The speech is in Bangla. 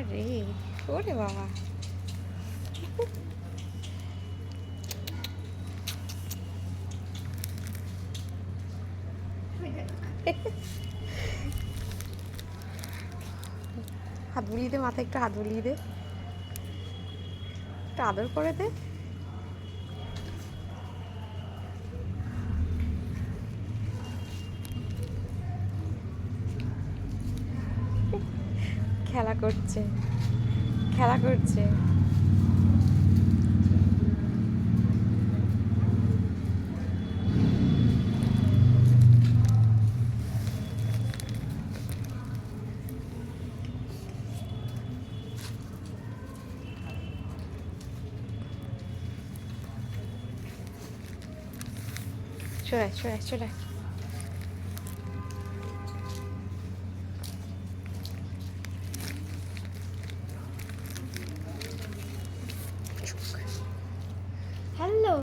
রে, ওরে বাবা। হাত বুলিয়ে দে, মাথায় একটু হাত বুলিয়ে দে, একটু আদর করে দে। খেলা করছে, খেলা করছে। সরাই সরাই সরাই। চুপ।